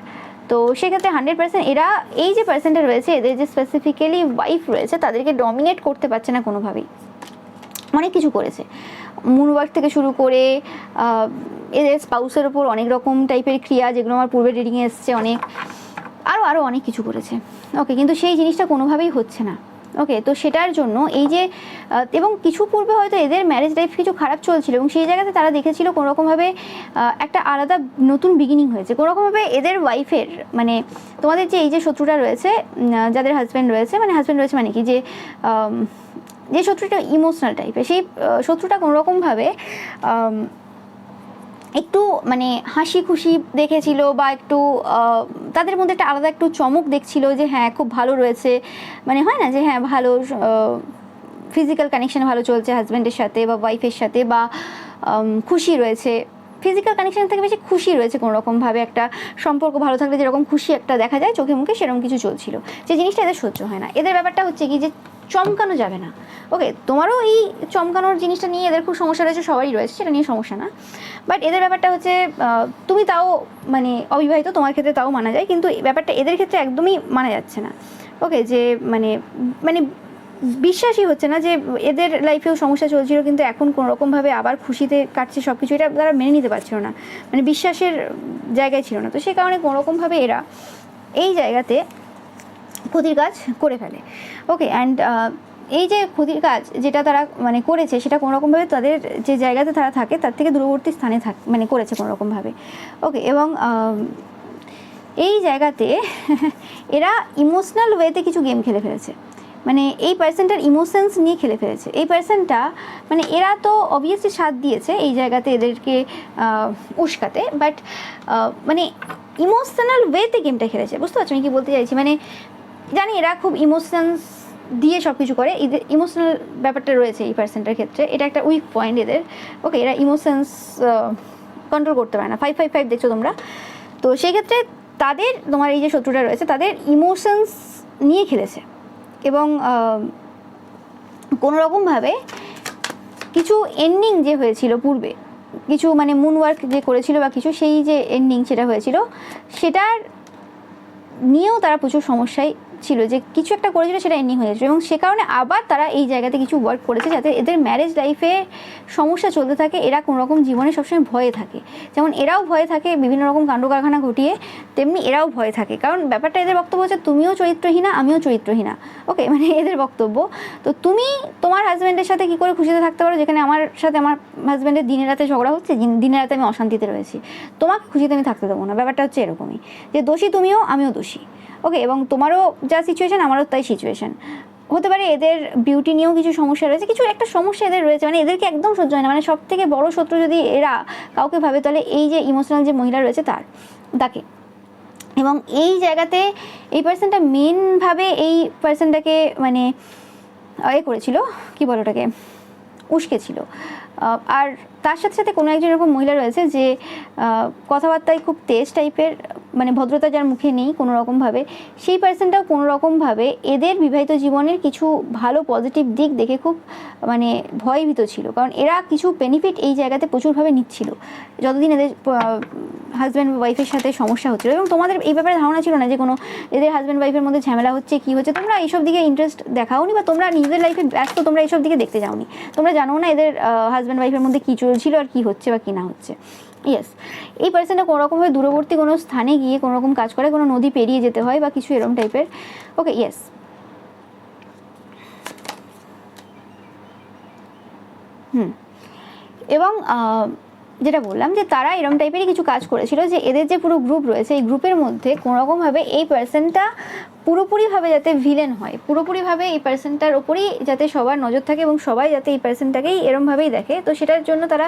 তো সেক্ষেত্রে 100% এরা এই যে পার্সেন্টে রয়েছে, এদের যে স্পেসিফিক্যালি ওয়াইফ রয়েছে তাদেরকে ডমিনেট করতে পারছে না কোনোভাবেই। অনেক কিছু করেছে, মুনওয়ার্ক থেকে শুরু করে এদের স্পাউসের ওপর অনেক রকম টাইপের ক্রিয়া, যেগুলো আমার পূর্বে রিডিংয়ে এসছে, অনেক আরও অনেক কিছু করেছে। ওকে, কিন্তু সেই জিনিসটা কোনোভাবেই হচ্ছে না। ওকে, তো সেটার জন্য এই যে এবং কিছু পূর্বে হয়তো এদের ম্যারেজ লাইফ কিছু খারাপ চলছিল এবং সেই জায়গাতে তারা দেখেছিল কোনোরকমভাবে একটা আলাদা নতুন বিগিনিং হয়েছে কোনোরকমভাবে এদের ওয়াইফের, মানে তোমাদের যে এই যে শত্রুটা রয়েছে, যাদের হাজব্যান্ড রয়েছে মানে কি যে শত্রুটা ইমোশনাল টাইপের, সেই শত্রুটা কোনোরকমভাবে একটু মানে হাসি খুশি দেখেছিল বা একটু তাদের মধ্যে একটা আলাদা একটু চমক দেখছিল যে হ্যাঁ খুব ভালো রয়েছে, মানে হয় না যে হ্যাঁ ভালো ফিজিক্যাল কানেকশন ভালো চলছে হাজব্যান্ডের সাথে বা ওয়াইফের সাথে, বা খুশি রয়েছে, ফিজিক্যাল কানেকশন থেকে বেশি খুশি রয়েছে কোনোরকমভাবে, একটা সম্পর্ক ভালো থাকলে যেরকম খুশি একটা দেখা যায় চোখে মুখে সেরকম কিছু চলছিল, যে জিনিসটা এদের সহ্য হয় না। এদের ব্যাপারটা হচ্ছে কি যে চমকানো যাবে না। ওকে, তোমারও এই চমকানোর জিনিসটা নিয়ে এদের খুব সমস্যা রয়েছে, সবারই রয়েছে, সেটা নিয়ে সমস্যা না, বাট এদের ব্যাপারটা হচ্ছে তুমি তাও মানে অবিবাহিত, তোমার ক্ষেত্রে তাও মানা যায়, কিন্তু ব্যাপারটা এদের ক্ষেত্রে একদমই মানা যাচ্ছে না। ওকে, যে মানে মানে বিশ্বাসই হচ্ছে না যে এদের লাইফেও সমস্যা চলছিল কিন্তু এখন কোনোরকমভাবে আবার খুশিতে কাটছে সব কিছু, এটা তারা মেনে নিতে পারছিল না, মানে বিশ্বাসের জায়গায় ছিল না। তো সেই কারণে কোনোরকমভাবে এরা এই জায়গাতে ক্ষতির কাজ করে ফেলে। ওকে, অ্যান্ড এই যে ক্ষতির কাজ যেটা তারা মানে করেছে সেটা কোনোরকমভাবে তাদের যে জায়গাতে তারা থাকে তার থেকে দূরবর্তী স্থানে মানে করেছে কোনোরকমভাবে। ওকে, এবং এই জায়গাতে এরা ইমোশনাল ওয়েতে কিছু গেম খেলে ফেলেছে, মানে এই পার্সনটার ইমোশনস নিয়ে খেলে ফেলেছে। এই পার্সনটা মানে এরা তো অবভিয়াসলি সাথ দিয়েছে এই জায়গাতে এদেরকে উস্কাতে, বাট মানে ইমোশনাল ওয়েতে গেমটা খেলেছে। বুঝতে পারছো আমি কী বলতে চাইছি? মানে জানি এরা খুব ইমোশনস দিয়ে সব কিছু করে, এদের ইমোশনাল ব্যাপারটা রয়েছে এই পার্সনটার ক্ষেত্রে, এটা একটা উইক পয়েন্ট এদের। ওকে, এরা ইমোশনস কন্ট্রোল করতে পারে না, 555 দেখছো তোমরা। তো সেই ক্ষেত্রে তাদের, তোমার এই যে শত্রুটা রয়েছে তাদের ইমোশনস নিয়ে খেলেছে এবং কোনোরকমভাবে কিছু এন্ডিং যে হয়েছিল পূর্বে, কিছু মানে মুন ওয়ার্ক যে করেছিল বা কিছু, সেই যে এন্ডিং সেটা হয়েছিল সেটার নিয়েও তারা প্রচুর সমস্যায় ছিল, যে কিছু একটা করেছিল সেটা এন্ডিং হয়ে গেছিলো এবং সে কারণে আবার তারা এই জায়গাতে কিছু ওয়ার্ক করেছে যাতে এদের ম্যারেজ লাইফে সমস্যা চলতে থাকে, এরা কোনোরকম জীবনে সবসময় ভয়ে থাকে। যেমন এরাও ভয়ে থাকে বিভিন্ন রকম কাণ্ড কারখানা ঘটিয়ে, তেমনি এরাও ভয়ে থাকে, কারণ ব্যাপারটা এদের বক্তব্য হচ্ছে তুমিও চরিত্রহীনা আমিও চরিত্রহীনা। ওকে, মানে এদের বক্তব্য, তো তুমি তোমার হাজব্যান্ডের সাথে কী করে খুশিতে থাকতে পারো যেখানে আমার সাথে আমার হাজব্যান্ডের দিনে রাতে ঝগড়া হচ্ছে, দিনে রাতে আমি অশান্তিতে রয়েছি, তোমাকে খুশিতে আমি থাকতে দেবো না। ব্যাপারটা হচ্ছে এরকমই যে দোষী তুমিও আমিও দোষী। ওকে, এবং তোমারও যা সিচুয়েশান আমারও তাই সিচুয়েশান হতে পারে। এদের বিউটি নিয়েও কিছু সমস্যা রয়েছে, কিছু একটা সমস্যা এদের রয়েছে, মানে এদেরকে একদম সহ্য হয় না। মানে সব থেকে বড় শত্রু যদি এরা কাউকে ভাবে তাহলে এই যে ইমোশনাল যে মহিলা রয়েছে তাকে। এবং এই জায়গাতে এই পার্সনটা মেনভাবে এই পার্সনটাকে মানে করেছিল, কি বলো ওটাকে, উস্কেছিল। আর তার সাথে সাথে কোনো একজন এরকম মহিলা রয়েছে যে কথাবার্তায় খুব তেজ টাইপের, মানে ভদ্রতা যার মুখে নেই কোনো রকমভাবে, সেই পার্সনটাও কোনো রকমভাবে এদের বিবাহিত জীবনের কিছু ভালো পজিটিভ দিক দেখে খুব মানে ভয়ভীত ছিল, কারণ এরা কিছু বেনিফিট এই জায়গাতে প্রচুরভাবে নিচ্ছিল যতদিন এদের হাজব্যান্ড ওয়াইফের সাথে সমস্যা হচ্ছিল। এবং তোমাদের এই ব্যাপারে ধারণা ছিল না যে কোনো এদের হাজব্যান্ড ওয়াইফের মধ্যে ঝামেলা হচ্ছে কী হচ্ছে, তোমরা এইসব দিকে ইন্টারেস্ট দেখাওনি বা তোমরা নিজেদের লাইফে ব্যস্ত, তোমরা এইসব দিকে দেখতে যাওনি, তোমরা জানো না এদের হাজব্যান্ড ওয়াইফের মধ্যে কী চলছিল আর কী হচ্ছে বা কী না হচ্ছে। ইয়েস, এই পার্সনটা কোনোরকমভাবে দূরবর্তী কোনো স্থানে গিয়ে কোনোরকম কাজ করে, কোনো নদী পেরিয়ে যেতে হয় বা কিছু এরকম টাইপের। ওকে, ইয়েস, এবং যেটা বললাম যে তারা এরকম টাইপেরই কিছু কাজ করেছিল, যে এদের যে পুরো গ্রুপ রয়েছে এই গ্রুপের মধ্যে কোনোরকমভাবে এই পার্সনটা পুরোপুরিভাবে যাতে ভিলেন হয়, পুরোপুরিভাবে এই পার্সনটার ওপরেই যাতে সবার নজর থাকে এবং সবাই যাতে এই পার্সনটাকেই এরমভাবেই দেখে, তো সেটার জন্য তারা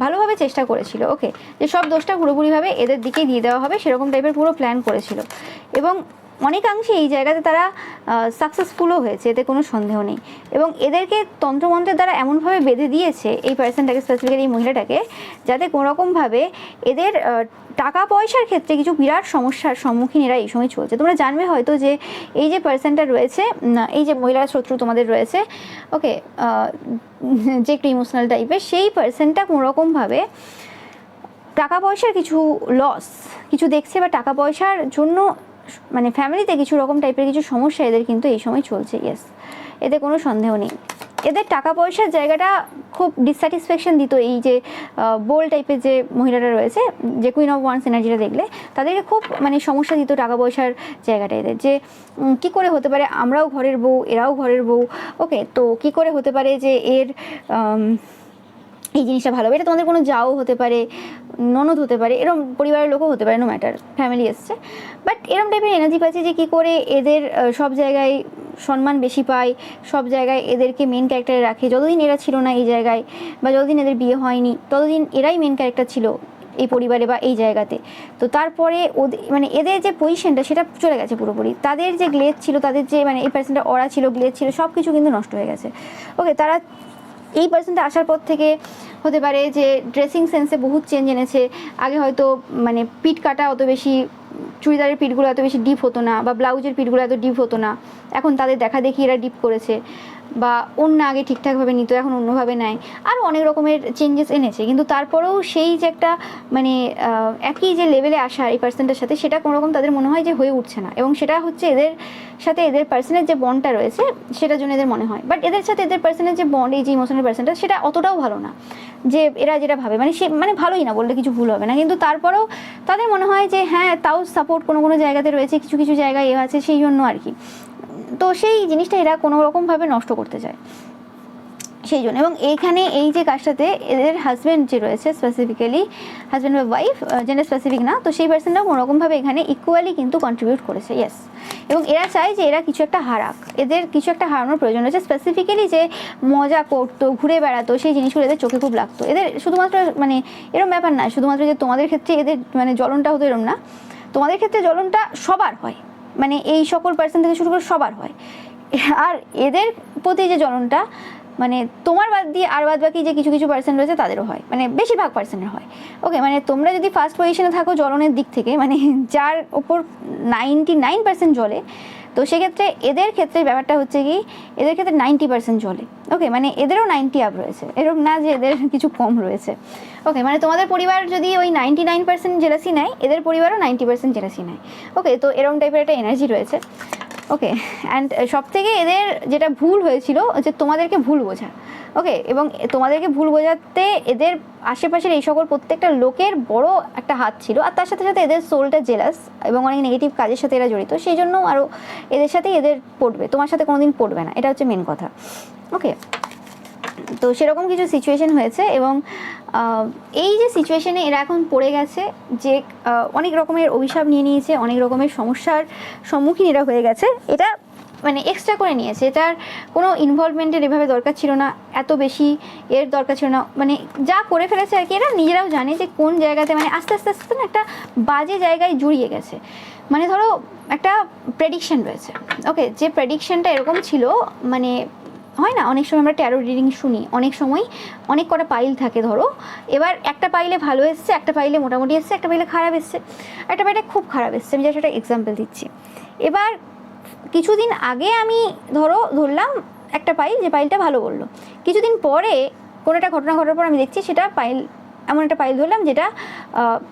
ভালোভাবে চেষ্টা করেছিল। ওকে, যে সব দোষটা পুরোপুরিভাবে এদের দিকেই দিয়ে দেওয়া হবে সেরকম টাইপের পুরো প্ল্যান করেছিল এবং অনেকাংশে এই জায়গাতে তারা সাকসেসফুলও হয়েছে, এতে কোনো সন্দেহ নেই। এবং এদেরকে তন্ত্রমন্ত্রের দ্বারা এমনভাবে বেঁধে দিয়েছে এই পার্সনটাকে, স্পেসিফিক্যালি এই মহিলাটাকে, যাতে কোনোরকমভাবে এদের টাকা পয়সার ক্ষেত্রে কিছু বিরাট সমস্যার সম্মুখীন এরা এই সময় চলছে। তোমরা জানবে হয়তো যে এই যে পার্সনটা রয়েছে, এই যে মহিলার শত্রু তোমাদের রয়েছে, ওকে, যে একটু ইমোশনাল টাইপের, সেই পার্সনটা কোনোরকমভাবে টাকা পয়সার কিছু লস কিছু দেখছে বা টাকা পয়সার জন্য মানে ফ্যামিলিতে কিছু রকম টাইপের কিছু সমস্যা এদের কিন্তু এই সময় চলছে। ইয়েস, এতে কোনো সন্দেহ নেই। এদের টাকা পয়সার জায়গাটা খুব ডিসস্যাটিসফ্যাকশন দিত। এই যে বোল টাইপের যে মহিলারা রয়েছে, যে কুইন অফ ওয়ান্স এনার্জিটা দেখলে, তাদেরকে খুব মানে সমস্যা দিত টাকা পয়সার জায়গাটা এদের, যে কি করে হতে পারে আমরাও ঘরের বউ এরাও ঘরের বউ, ওকে, তো কি করে হতে পারে যে এর এই জিনিসটা ভালো হবে, এটা তোমাদের কোনো যাও হতে পারে, ননদ হতে পারে, এরকম পরিবারের লোকও হতে পারে, নো ম্যাটার, ফ্যামিলি এসছে, বাট এরকম টাইপের এনার্জি পাচ্ছি যে কী করে এদের সব জায়গায় সম্মান বেশি পায়, সব জায়গায় এদেরকে মেন ক্যারেক্টারে রাখে। যতদিন এরা ছিল না এই জায়গায়, বা যতদিন এদের বিয়ে হয়নি, ততদিন এরাই মেন ক্যারেক্টার ছিল এই পরিবারে বা এই জায়গাতে। তো তারপরে ওদের মানে এদের যে পজিশনটা সেটা চলে গেছে পুরোপুরি। তাদের যে গ্লেজ ছিল, তাদের যে মানে এই পার্সেন্টটা অরা ছিল, গ্লেজ ছিল, সব কিছু কিন্তু নষ্ট হয়ে গেছে। ওকে, তারা এই পার্সেন্টটা আসার পর থেকে হতে পারে যে ড্রেসিং সেন্সে বহুত চেঞ্জ এনেছে। আগে হয়তো মানে পিঠ কাটা অত বেশি, চুড়িদারের পিঠগুলো এত বেশি ডিপ হতো না, বা ব্লাউজের পিঠগুলো এত ডিপ হতো না, এখন তাদের দেখা দেখি এরা ডিপ করেছে। বা অন্য আগে ঠিকঠাকভাবে নিত, এখন অন্যভাবে নেয়, আরও অনেক রকমের চেঞ্জেস এনেছে। কিন্তু তারপরেও সেই যে একটা মানে একই যে লেভেলে আসা এই পার্সনটার সাথে, সেটা কোনোরকম তাদের মনে হয় যে হয়ে উঠছে না। এবং সেটা হচ্ছে এদের সাথে এদের পার্সনের যে বন্ডটা রয়েছে সেটার জন্য এদের মনে হয়। বাট এদের সাথে এদের পার্সনের যে বন্ড, এই যে ইমোশনাল পার্সনটা, সেটা অতটাও ভালো না যে এরা যেটা ভাবে, মানে সে মানে ভালোই না বললে কিছু ভুল হবে না। কিন্তু তারপরেও তাদের মনে হয় যে হ্যাঁ, তাও সাপোর্ট কোনো কোনো জায়গাতে রয়েছে, কিছু কিছু জায়গায় এ আছে, সেই জন্য আর কি। তো সেই জিনিসটা এরা কোনো রকমভাবে নষ্ট করতে চায় সেই জন্য। এবং এইখানে এই যে কাজটাতে এদের হাজব্যান্ড যে রয়েছে, স্পেসিফিক্যালি হাজব্যান্ড বা ওয়াইফ, জেন্ডার স্পেসিফিক না, তো সেই পার্সনটাও কোনোরকমভাবে এখানে ইকুয়ালি কিন্তু কন্ট্রিবিউট করেছে, ইয়েস। এবং এরা চায় যে এরা কিছু একটা হারাক, এদের কিছু একটা হারানোর প্রয়োজন রয়েছে। স্পেসিফিক্যালি যে মজা করতো, ঘুরে বেড়াতো, সেই জিনিসগুলো এদের চোখে খুব লাগতো। এদের শুধুমাত্র মানে এরম ব্যাপার না, শুধুমাত্র যে তোমাদের ক্ষেত্রে এদের মানে জ্বলনটা হতো এরম না, তোমাদের ক্ষেত্রে জ্বলনটা সবার হয়, মানে এই সকল পার্সন থেকে শুরু করে সবার হয়। আর এদের প্রতি যে জ্বলনটা মানে তোমার বাদ দিয়ে আর বাদ বাকি যে কিছু কিছু পার্সেন্ট রয়েছে তাদেরও হয়, মানে বেশিরভাগ পার্সেন্টের হয়। ওকে, মানে তোমরা যদি ফার্স্ট পজিশনে থাকো জ্বলনের দিক থেকে, মানে যার ওপর 99% জ্বলে, তো সেক্ষেত্রে এদের ক্ষেত্রে ব্যাপারটা হচ্ছে কি, এদের ক্ষেত্রে 90% জ্বলে। ওকে, মানে এদেরও 90 আপ রয়েছে, এরকম না যে এদের কিছু কম রয়েছে। ওকে, মানে তোমাদের পরিবার যদি ওই 99% জেলাসি নেয়, এদের পরিবারও 90% জেলাসি নেয়। ওকে, তো এরকম টাইপের একটা এনার্জি রয়েছে। ওকে, অ্যান্ড সব থেকে এদের যেটা ভুল হয়েছিল যে তোমাদেরকে ভুল বোঝা। ওকে, এবং তোমাদেরকে ভুল বোঝাতে এদের আশেপাশের এই সকল প্রত্যেকটা লোকের বড় একটা হাত ছিল। আর তার সাথে সাথে এদের সোলটা জেলাস এবং অনেক নেগেটিভ কাজের সাথে এরা জড়িত, সেই জন্য আরও এদের সাথেই এদের পড়বে, তোমার সাথে কোনোদিন পড়বে না, এটা হচ্ছে মেন কথা। ওকে, তো সেরকম কিছু সিচুয়েশন হয়েছে। এবং এই যে সিচুয়েশনে এরা এখন পড়ে গেছে, যে অনেক রকমের অভিশাপ নিয়ে নিয়েছে, অনেক রকমের সমস্যার সম্মুখীন এরা হয়ে গেছে, এটা মানে এক্সট্রা করে নিয়েছে। এটার কোনো ইনভলভমেন্টের এভাবে দরকার ছিল না, এত বেশি এর দরকার ছিল না, মানে যা করে ফেলেছে আর কি। এরা নিজেরাও জানে যে কোন জায়গাতে মানে আস্তে আস্তে আস্তে না একটা বাজে জায়গায় জড়িয়ে গেছে। মানে ধরো একটা প্রেডিকশন রয়েছে, ওকে, যে প্রেডিকশনটা এরকম ছিল, মানে হয় না অনেক সময় আমরা ট্যারো রিডিং শুনি, অনেক সময় অনেক কটা পাইল থাকে, ধরো এবার একটা পাইলে ভালো এসছে, একটা পাইলে মোটামুটি এসছে, একটা পাইলে খারাপ এসছে, একটা পাইলে খুব খারাপ এসছে। আমি জাস্ট একটা এক্সাম্পল দিচ্ছি। এবার কিছুদিন আগে আমি ধরলাম একটা পাইল, যে পাইলটা ভালো বললো, কিছুদিন পরে কোনো একটা ঘটনা ঘটার পর আমি দেখছি সেটা পাইল, এমন একটা পাইল ধরলাম যেটা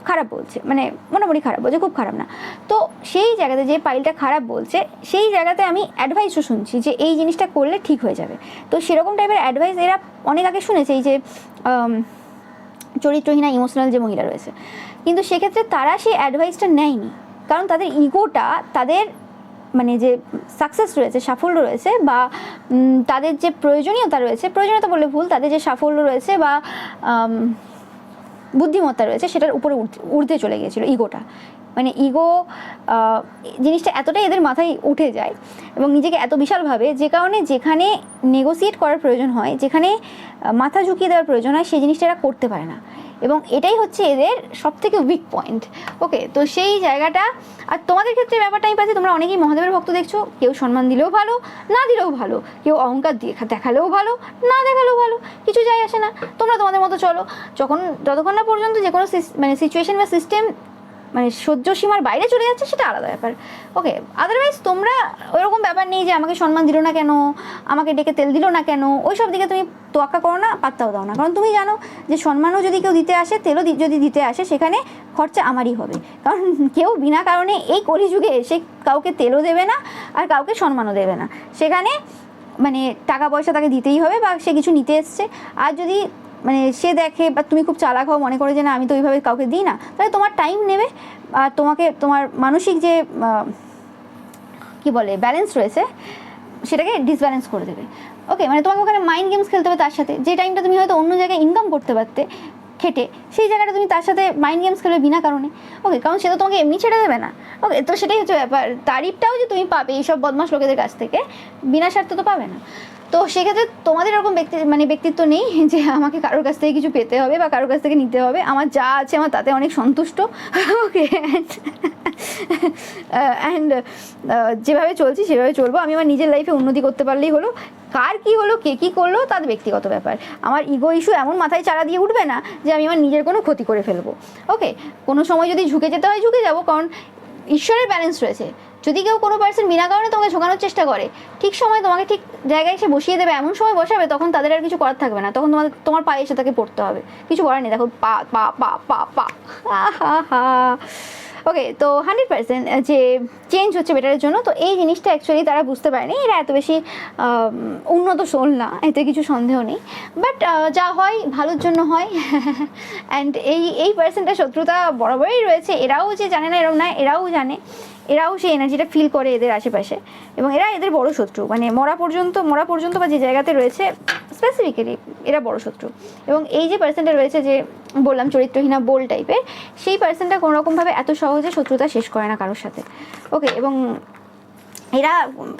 খারাপ বলছে, মানে মোটামুটি খারাপ বলছে, খুব খারাপ না। তো সেই জায়গাতে যে পাইলটা খারাপ বলছে, সেই জায়গাতে আমি অ্যাডভাইসও শুনছি যে এই জিনিসটা করলে ঠিক হয়ে যাবে। তো সেরকম টাইপের অ্যাডভাইস এরা অনেক আগে শুনেছে, এই যে চরিত্রহীনা ইমোশনাল যে মহিলা রয়েছে। কিন্তু সেক্ষেত্রে তারা সেই অ্যাডভাইসটা নেয়নি, কারণ তাদের ইগোটা, তাদের মানে যে সাকসেস রয়েছে, সাফল্য রয়েছে, বা তাদের যে প্রয়োজনীয়তা রয়েছে, প্রয়োজনীয়তা বললে ভুল, তাদের যে সাফল্য রয়েছে বা বুদ্ধিমত্তা রয়েছে, সেটার উপরে উঠতে চলে গিয়েছিল ইগোটা। মানে ইগো জিনিসটা এতটাই এদের মাথায় উঠে যায় এবং নিজেকে এত বিশালভাবে, যে কারণে যেখানে নেগোসিয়েট করার প্রয়োজন হয়, যেখানে মাথা ঝুঁকিয়ে দেওয়ার প্রয়োজন হয়, সেই জিনিসটা এরা করতে পারে না। এবং এটাই হচ্ছে এদের সবথেকে উইক পয়েন্ট। ওকে, তো সেই জায়গাটা, আর তোমাদের ক্ষেত্রে ব্যাপারটা আমি পাচ্ছি, তোমরা অনেকেই মহাদেবের ভক্ত দেখছো, কেউ সম্মান দিলেও ভালো, না দিলেও ভালো, কেউ অহংকার দেখালেও ভালো, না দেখালেও ভালো, কিছু যায় আসে না, তোমরা তোমাদের মতো চলো। যতক্ষণ না পর্যন্ত যে কোনো মানে সিচুয়েশন বা সিস্টেম মানে সহ্য সীমার বাইরে চলে যাচ্ছে, সেটা আলাদা ব্যাপার। ওকে, আদারওয়াইজ তোমরা ওইরকম ব্যাপার নেই যে আমাকে সম্মান দিল না কেন, আমাকে ডেকে তেল দিল না কেন, ওই সব দিকে তুমি তোয়াক্কা করো না, পাত্তাও দাও না। কারণ তুমি জানো যে সম্মানও যদি কেউ দিতে আসে, তেলও যদি দিতে আসে, সেখানে খরচা আমারই হবে। কারণ কেউ বিনা কারণে এই কলিযুগে এসে কাউকে তেলও দেবে না আর কাউকে সম্মানও দেবে না। সেখানে মানে টাকা পয়সা তাকে দিতেই হবে বা সে কিছু নিতে এসছে। আর যদি মানে সে দেখে বা তুমি খুব চালাক হও, মনে করে যে না আমি তো ওইভাবে কাউকে দিই না, তাহলে তোমার টাইম নেবে আর তোমাকে তোমার মানসিক যে কি বলে ব্যালেন্স রয়েছে সেটাকে ডিসব্যালেন্স করে দেবে। ওকে, মানে তোমাকে ওখানে মাইন্ড গেমস খেলতে হবে তার সাথে, যে টাইমটা তুমি হয়তো অন্য জায়গায় ইনকাম করতে পারতে খেটে, সেই জায়গাটা তুমি তার সাথে মাইন্ড গেমস খেলবে বিনা কারণে। ওকে, কারণ সে তো তোমাকে এমনি ছেড়ে দেবে না। ওকে, তো সেটাই হচ্ছে ব্যাপার। তারিফটাও যে তুমি পাবে এইসব বদমাশ লোকেদের কাছ থেকে, বিনা স্বার্থে তো পাবে না। তো সেক্ষেত্রে তোমাদের এরকম ব্যক্তিত্ব নেই যে আমাকে কারোর কাছ থেকে কিছু পেতে হবে বা কারোর কাছ থেকে নিতে হবে। আমার যা আছে আমার তাতে অনেক সন্তুষ্ট। ওকে, অ্যান্ড যেভাবে চলছি সেভাবে চলবো। আমি আমার নিজের লাইফে উন্নতি করতে পারলেই হলো। কার কী হলো, কে কী করলো, তার ব্যক্তিগত ব্যাপার। আমার ইগো ইস্যু এমন মাথায় চারা দিয়ে উঠবে না যে আমি আমার নিজের কোনো ক্ষতি করে ফেলবো। ওকে, কোনো সময় যদি ঝুঁকে যেতে হয় ঝুঁকে যাবো, কারণ ঈশ্বরের ব্যালেন্স রয়েছে। যদি কেউ কোনো পার্সন বিনা কারণে তোমাকে ঝোঁকানোর চেষ্টা করে, ঠিক সময় তোমাকে ঠিক জায়গায় এসে বসিয়ে দেবে, এমন সময় বসাবে তখন তাদের আর কিছু করার থাকবে না, তখন তোমার পায়ে এসে তাকে পড়তে হবে। কিছু করার নেই, দেখো পা পা পা পা পা হা। ওকে, তো 100% যে চেঞ্জ হচ্ছে বেটারের জন্য, তো এই জিনিসটা অ্যাকচুয়ালি তারা বুঝতে পারেনি। এরা এত বেশি উন্নত সোল না, এতে কিছু সন্দেহ নেই। বাট যা হয় ভালোর জন্য হয়। অ্যান্ড এই পার্সেন্টের শত্রুতা বরাবরই রয়েছে। এরাও যে জানে না এরকম না, এরাও জানে, এরাও সেই এনার্জিটা ফিল করে এদের আশেপাশে, এবং এরা এদের বড় শত্রু। মানে মরা পর্যন্ত বা যে জায়গাতে রয়েছে স্পেসিফিক্যালি এরা বড় শত্রু। এবং এই যে পার্সেন্টটা রয়েছে, যে বললাম চরিত্রহীনা বোল টাইপের, সেই পার্সেন্টটা কোনোরকমভাবে এত সহজে শত্রুতা শেষ করে না কারোর সাথে। ওকে, এবং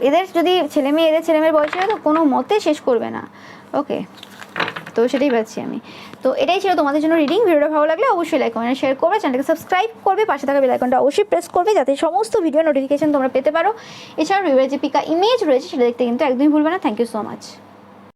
এদের যদি এদের ছেলেমেয়ের বয়সে হয় তো কোনো মতে শেষ করবে না। ওকে, তো সেটাই পাচ্ছি আমি। তো এটাই ছিল তোমাদের জন্য রিডিং। ভিডিওটা ভালো লাগলে অবশ্যই লাইক কমেন্ট শেয়ার করবে, চ্যানেলকে সাবস্ক্রাইব করবে, পাশে থাকা বেল আইকনটা অবশ্যই প্রেস করবে যাতে সমস্ত ভিডিও নোটিফিকেশন তোমরা পেতে পারো। এছাড়াও ভিডিওর যে পিকা ইমেজ রয়েছে সেটা দেখতে কিন্তু একদমই ভুলবে না। Thank you so much.